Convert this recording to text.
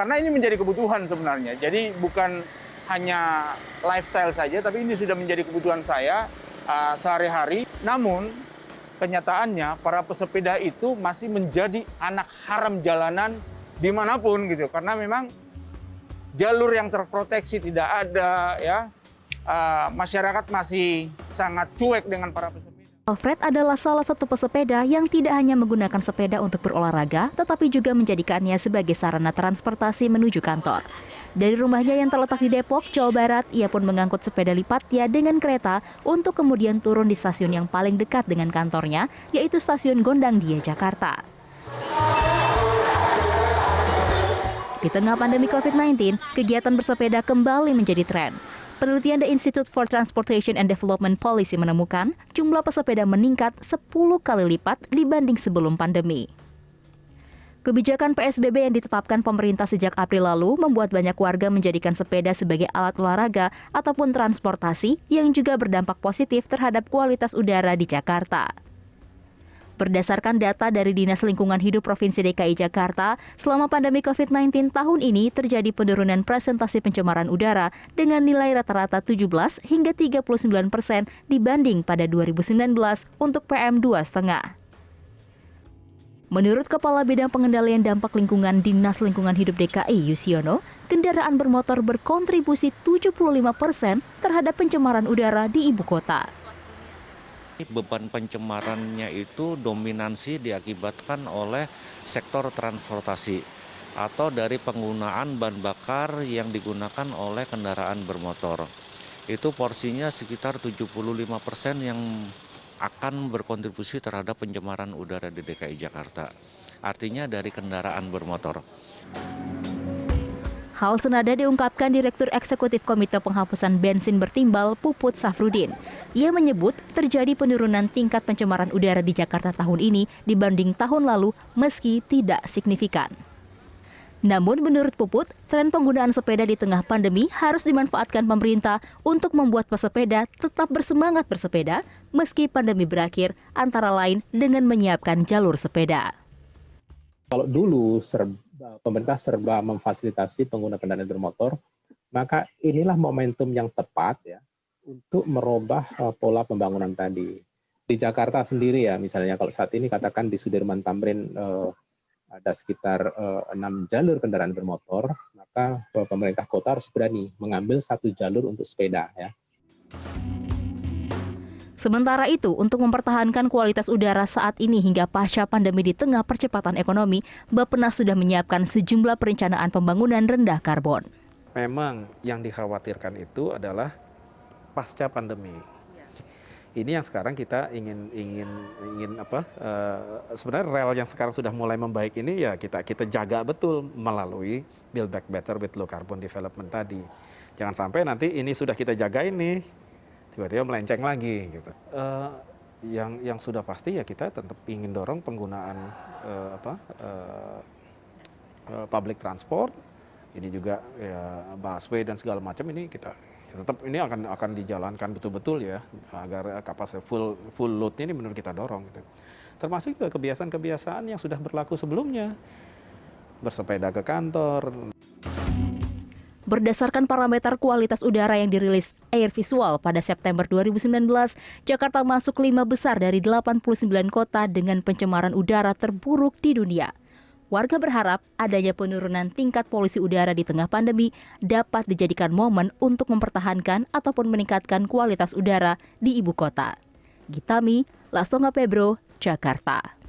karena ini menjadi kebutuhan sebenarnya. Jadi bukan hanya lifestyle saja, tapi ini sudah menjadi kebutuhan saya sehari-hari. Namun kenyataannya para pesepeda itu masih menjadi anak haram jalanan dimanapun gitu, karena memang jalur yang terproteksi tidak ada, ya. Masyarakat masih sangat cuek dengan para pesepeda. Alfred adalah salah satu pesepeda yang tidak hanya menggunakan sepeda untuk berolahraga, tetapi juga menjadikannya sebagai sarana transportasi menuju kantor. Dari rumahnya yang terletak di Depok, Jawa Barat, ia pun mengangkut sepeda lipatnya dengan kereta untuk kemudian turun di stasiun yang paling dekat dengan kantornya, yaitu Stasiun Gondangdia, Jakarta. Di tengah pandemi COVID-19, kegiatan bersepeda kembali menjadi tren. Penelitian The Institute for Transportation and Development Policy menemukan jumlah pesepeda meningkat 10 kali lipat dibanding sebelum pandemi. Kebijakan PSBB yang ditetapkan pemerintah sejak April lalu membuat banyak warga menjadikan sepeda sebagai alat olahraga ataupun transportasi yang juga berdampak positif terhadap kualitas udara di Jakarta. Berdasarkan data dari Dinas Lingkungan Hidup Provinsi DKI Jakarta, selama pandemi COVID-19 tahun ini terjadi penurunan presentasi pencemaran udara dengan nilai rata-rata 17 hingga 39% dibanding pada 2019 untuk PM2,5. Menurut Kepala Bidang Pengendalian Dampak Lingkungan Dinas Lingkungan Hidup DKI, Yusiono, kendaraan bermotor berkontribusi 75% terhadap pencemaran udara di ibu kota. Beban pencemarannya itu dominansi diakibatkan oleh sektor transportasi atau dari penggunaan bahan bakar yang digunakan oleh kendaraan bermotor. Itu porsinya sekitar 75% yang akan berkontribusi terhadap pencemaran udara di DKI Jakarta. Artinya dari kendaraan bermotor. Hal senada diungkapkan Direktur Eksekutif Komite Penghapusan Bensin Bertimbal Puput Safrudin. Ia menyebut terjadi penurunan tingkat pencemaran udara di Jakarta tahun ini dibanding tahun lalu meski tidak signifikan. Namun menurut Puput, tren penggunaan sepeda di tengah pandemi harus dimanfaatkan pemerintah untuk membuat pesepeda tetap bersemangat bersepeda meski pandemi berakhir, antara lain dengan menyiapkan jalur sepeda. Kalau dulu pemerintah serba memfasilitasi pengguna kendaraan bermotor, maka inilah momentum yang tepat ya untuk merubah pola pembangunan tadi. Di Jakarta sendiri ya, misalnya kalau saat ini katakan di Sudirman Tamrin ada sekitar 6 jalur kendaraan bermotor, maka pemerintah kota harus berani mengambil 1 jalur untuk sepeda ya. Sementara itu, untuk mempertahankan kualitas udara saat ini hingga pasca pandemi di tengah percepatan ekonomi, Bappenas sudah menyiapkan sejumlah perencanaan pembangunan rendah karbon. Memang yang dikhawatirkan itu adalah pasca pandemi. Ini yang sekarang kita ingin sebenarnya rel yang sekarang sudah mulai membaik ini ya kita jaga betul melalui Build Back Better with Low Carbon Development tadi. Jangan sampai nanti ini sudah kita jaga ini tiba-tiba melenceng lagi gitu. Yang sudah pasti ya kita tetap ingin dorong penggunaan public transport. Ini juga ya busway dan segala macam ini kita ya tetap ini akan dijalankan betul-betul ya agar kapasitas full load-nya ini menurut kita dorong gitu. Termasuk juga kebiasaan-kebiasaan yang sudah berlaku sebelumnya. Bersepeda ke kantor. Berdasarkan parameter kualitas udara yang dirilis Air Visual pada September 2019, Jakarta masuk 5 besar dari 89 kota dengan pencemaran udara terburuk di dunia. Warga berharap adanya penurunan tingkat polusi udara di tengah pandemi dapat dijadikan momen untuk mempertahankan ataupun meningkatkan kualitas udara di ibu kota. Gitami, Lastonga Pebro, Jakarta.